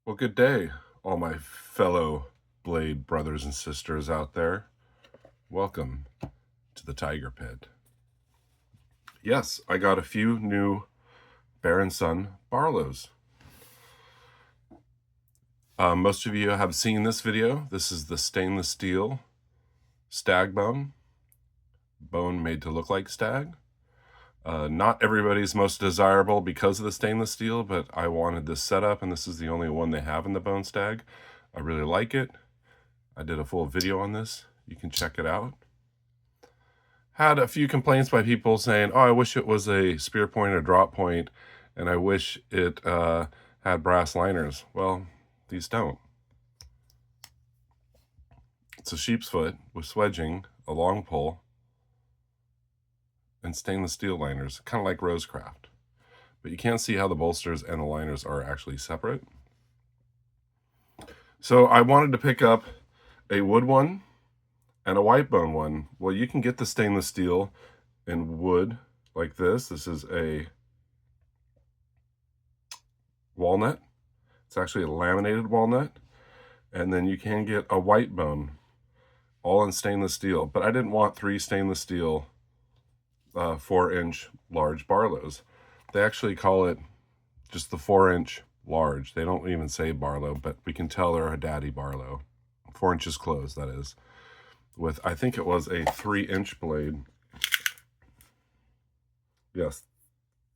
Well, good day, all my fellow blade brothers and sisters out there. Welcome to the Tiger Pit. Yes, I got a few new Bear & Son Barlows. Most of you have seen this video. This is the stainless steel stag bone made to look like stag. Not everybody's most desirable because of the stainless steel, but I wanted this setup, and this is the only one they have in the bone stag. I really like it. I did a full video on this. You can check it out. Had a few complaints by people saying, oh, I wish it was a spear point or drop point, and I wish it had brass liners. Well, these don't. It's a sheep's foot with swedging, a long pole, and stainless steel liners, kind of like Rosecraft. But you can't see how the bolsters and the liners are actually separate. So I wanted to pick up a wood one and a white bone one. Well, you can get the stainless steel in wood like this. This is a walnut. It's actually a laminated walnut. And then you can get a white bone, all in stainless steel. But I didn't want 3 stainless steel 4-inch large Barlows. They actually call it just the 4-inch large. They don't even say Barlow, but we can tell they're a daddy Barlow. 4 inches closed, that is. With, I think it was a 3-inch blade. Yes,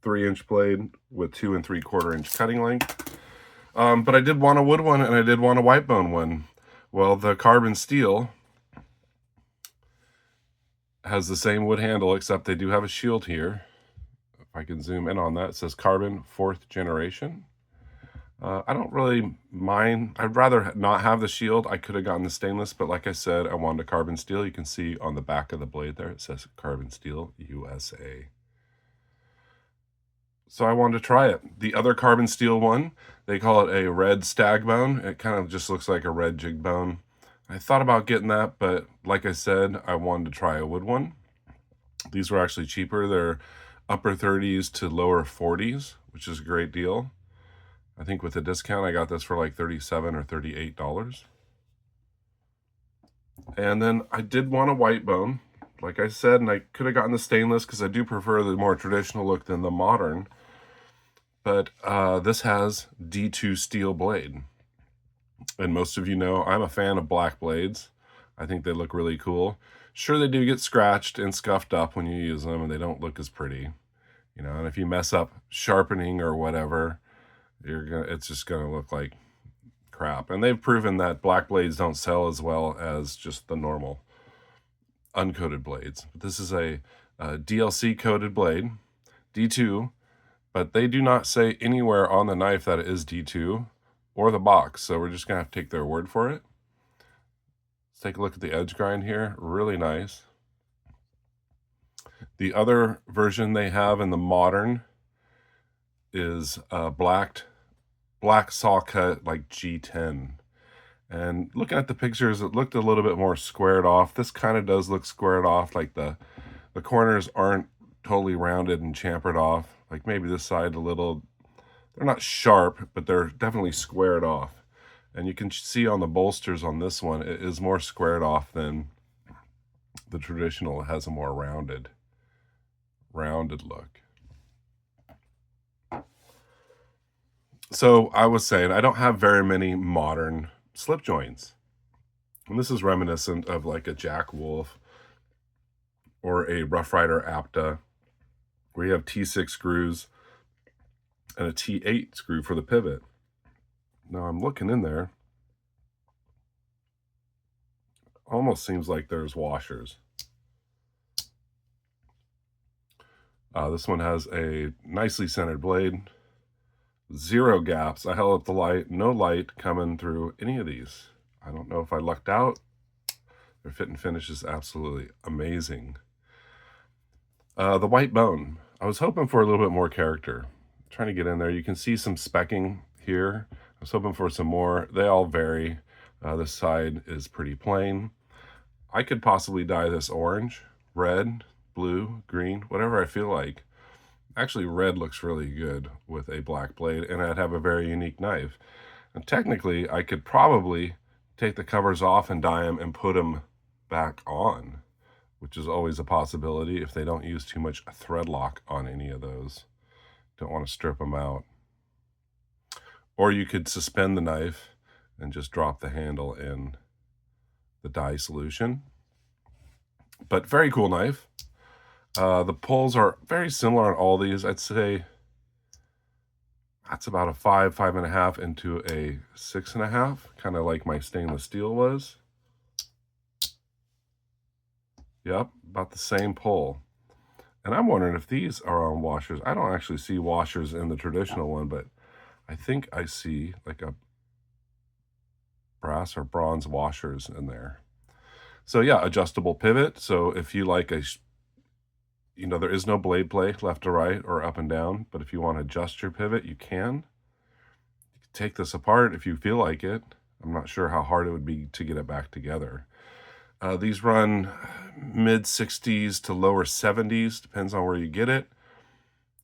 3-inch blade with 2 3/4 inch cutting length. But I did want a wood one and I did want a white bone one. Well, the carbon steel has the same wood handle, except they do have a shield here. If I can zoom in on that, it says carbon 4th generation. I don't really mind. I'd rather not have the shield. I could have gotten the stainless, but like I said, I wanted a carbon steel. You can see on the back of the blade there, it says carbon steel USA. So I wanted to try it. The other carbon steel one, they call it a red stag bone. It kind of just looks like a red jig bone. I thought about getting that, but like I said, I wanted to try a wood one. These were actually cheaper. They're upper 30s to lower 40s, which is a great deal. I think with a discount, I got this for like $37 or $38. And then I did want a white bone, like I said, and I could have gotten the stainless because I do prefer the more traditional look than the modern. But this has D2 steel blade. And most of you know I'm a fan of black blades. I think they look really cool. Sure, they do get scratched and scuffed up when you use them, and they don't look as pretty. You know, and if you mess up sharpening or whatever, it's just gonna look like crap. And they've proven that black blades don't sell as well as just the normal uncoated blades. But this is a DLC coated blade, D2, but they do not say anywhere on the knife that it is D2 or the box. So we're just gonna have to take their word for it. Let's take a look at the edge grind here. Really nice. The other version they have in the modern is black saw cut like G10. And looking at the pictures, it looked a little bit more squared off. This kind of does look squared off, like the corners aren't totally rounded and chamfered off. Like maybe this side a little, they're not sharp, but they're definitely squared off. And you can see on the bolsters on this one, it is more squared off than the traditional. It has a more rounded look. So I was saying, I don't have very many modern slip joints. And this is reminiscent of like a Jack Wolf or a Rough Rider Apta, where you have T6 screws and a T8 screw for the pivot. Now I'm looking in there. Almost seems like there's washers. This one has a nicely centered blade. 0 gaps. I held up the light. No light coming through any of these. I don't know if I lucked out. Their fit and finish is absolutely amazing. The white bone. I was hoping for a little bit more character. Trying to get in there. You can see some specking here. I was hoping for some more. They all vary. This side is pretty plain. I could possibly dye this orange, red, blue, green, whatever I feel like. Actually, red looks really good with a black blade, and I'd have a very unique knife. And technically, I could probably take the covers off and dye them and put them back on, which is always a possibility if they don't use too much thread lock on any of those. Don't want to strip them out. Or you could suspend the knife and just drop the handle in the dye solution. But very cool knife. The pulls are very similar on all these. I'd say that's about a 5.5 into a 6.5, kind of like my stainless steel was. Yep, about the same pull. And I'm wondering if these are on washers. I don't actually see washers in the traditional one, but I think I see like a brass or bronze washers in there. So yeah, adjustable pivot. So if you like there is no blade play left to right or up and down, but if you want to adjust your pivot, you can. You can take this apart if you feel like it. I'm not sure how hard it would be to get it back together. These run mid 60s to lower 70s, depends on where you get it.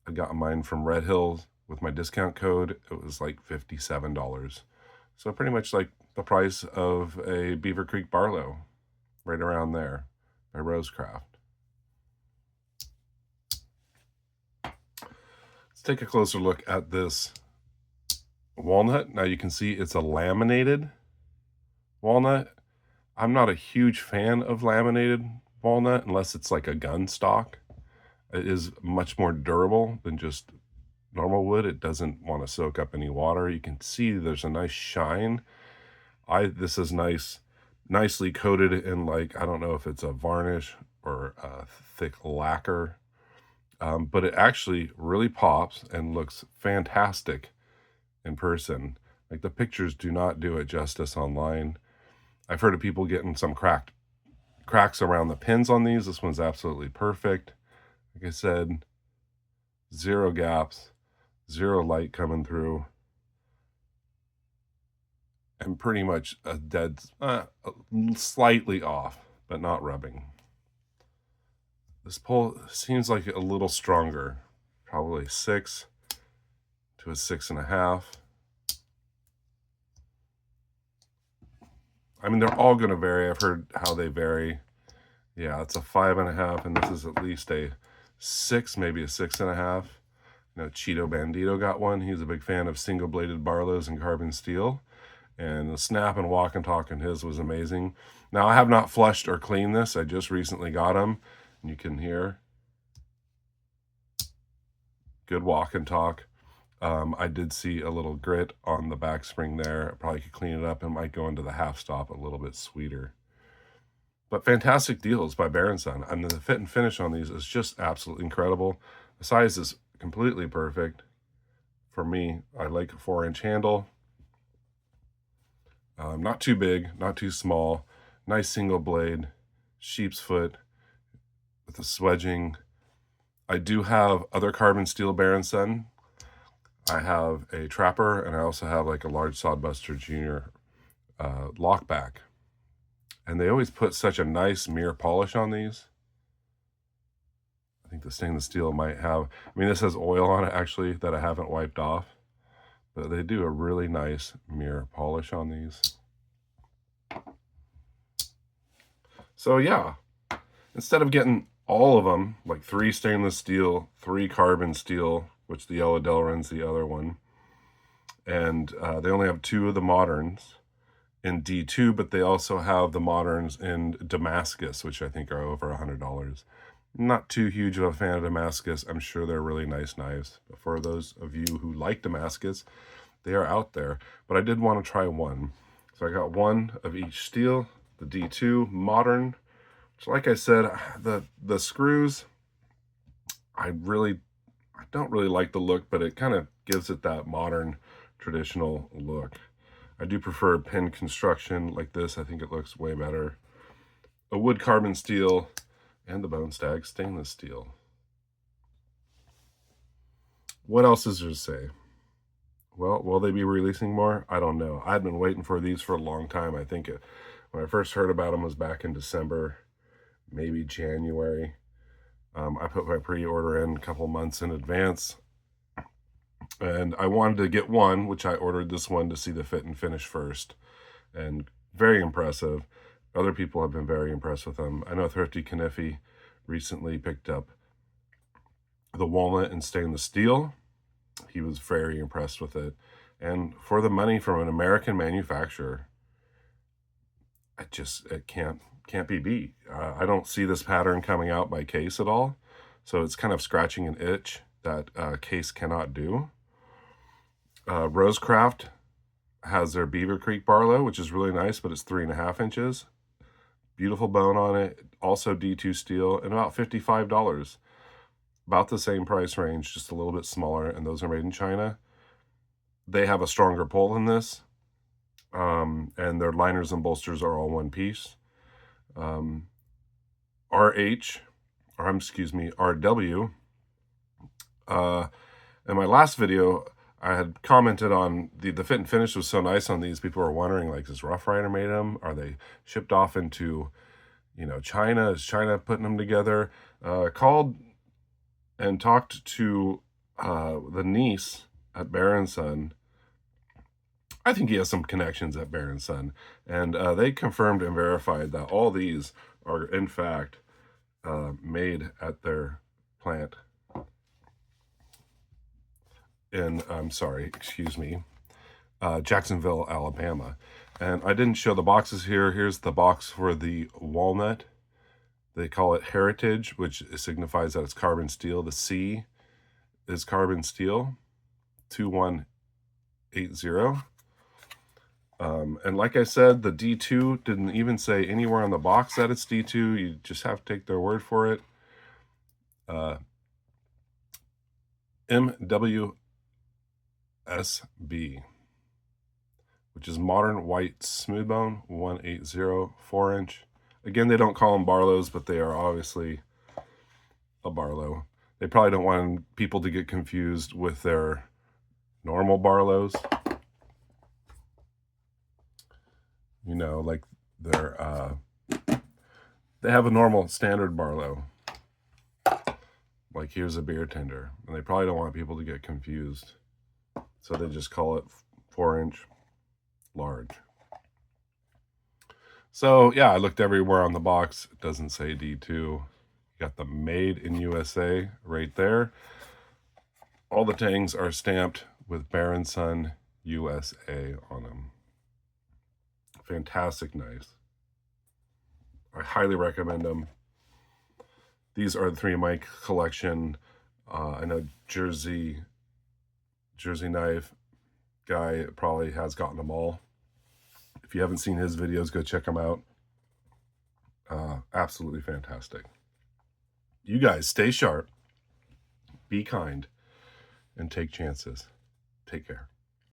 I got mine from Red Hill with my discount code. It was like $57. So pretty much like the price of a Beaver Creek Barlow, right around there by Rosecraft. Let's take a closer look at this walnut. Now you can see it's a laminated walnut. I'm not a huge fan of laminated walnut unless it's like a gun stock. It is much more durable than just normal wood. It doesn't want to soak up any water. You can see there's a nice shine. This is nicely coated in, like, I don't know if it's a varnish or a thick lacquer, but it actually really pops and looks fantastic in person. Like, the pictures do not do it justice online. I've heard of people getting some cracks around the pins on these. This one's absolutely perfect. Like I said, 0 gaps, 0 light coming through, and pretty much a dead, slightly off, but not rubbing. This pull seems like a little stronger, probably 6 to a 6.5. I mean, they're all going to vary. I've heard how they vary. Yeah, it's a 5.5, and this is at least a 6, maybe a 6.5. Cheeto Bandito got one. He's a big fan of single-bladed Barlows and carbon steel. And the snap and walk and talk in his was amazing. Now, I have not flushed or cleaned this. I just recently got them. And you can hear good walk and talk. I did see a little grit on the back spring there. I probably could clean it up and might go into the half stop a little bit sweeter. But fantastic deals by Bear & Son. And the fit and finish on these is just absolutely incredible. The size is completely perfect. For me, I like a 4-inch handle. Not too big, not too small. Nice single blade, sheep's foot with the swedging. I do have other carbon steel Bear & Son. I have a Trapper, and I also have like a large Sodbuster Junior lockback. And they always put such a nice mirror polish on these. I think the stainless steel might have, I mean, this has oil on it actually that I haven't wiped off. But they do a really nice mirror polish on these. So yeah, instead of getting all of them, like 3 stainless steel, 3 carbon steel, which the Yellow Delrin's the other one, and they only have 2 of the moderns in D2, but they also have the moderns in Damascus, which I think are over $100. Not too huge of a fan of Damascus. I'm sure they're really nice knives. But for those of you who like Damascus, they are out there. But I did want to try one. So I got one of each steel, the D2 modern, which, like I said, the screws, I don't really like the look, but it kind of gives it that modern traditional look. I do prefer pin construction like this. I think it looks way better. A wood carbon steel and the Bone Stag stainless steel. What else is there to say? Well, will they be releasing more? I don't know. I've been waiting for these for a long time. I think when I first heard about them was back in December, maybe January. I put my pre-order in a couple months in advance. And I wanted to get one, which I ordered this one to see the fit and finish first. And very impressive. Other people have been very impressed with them. I know Thrifty Kniffy recently picked up the walnut and stainless steel. He was very impressed with it. And for the money from an American manufacturer, it can't be beat. I don't see this pattern coming out by Case at all. So it's kind of scratching an itch that Case cannot do. Rosecraft has their Beaver Creek Barlow, which is really nice, but it's 3.5 inches. Beautiful bone on it. Also D2 steel, and about $55. About the same price range, just a little bit smaller, and those are made in China. They have a stronger pull than this, and their liners and bolsters are all one piece. RW, in my last video, I had commented on the fit and finish was so nice on these. People were wondering, like, is Rough Rider made them? Are they shipped off into, China? Is China putting them together? Called and talked to the niece at Bear & Son. I think he has some connections at Bear & Son. And they confirmed and verified that all these are, in fact, made at their plant in, Jacksonville, Alabama. And I didn't show the boxes here. Here's the box for the walnut. They call it Heritage, which signifies that it's carbon steel. The C is carbon steel, 2180. And like I said, the D2 didn't even say anywhere on the box that it's D2. You just have to take their word for it. MWSB, which is modern white smoothbone, 180, 4-inch. Again, they don't call them Barlows, but they are obviously a Barlow. They probably don't want people to get confused with their normal Barlows. Like they have a normal standard Barlow. Like here's a beer tender, and they probably don't want people to get confused. So they just call it 4-inch large. So yeah, I looked everywhere on the box. It doesn't say D2. You got the made in USA right there. All the tangs are stamped with Bear & Son USA on them. Fantastic knives. I highly recommend them. These are the 3 in my collection. I know Jersey knife guy probably has gotten them all. If you haven't seen his videos, go check them out. Absolutely fantastic. You guys stay sharp, be kind, and take chances. Take care.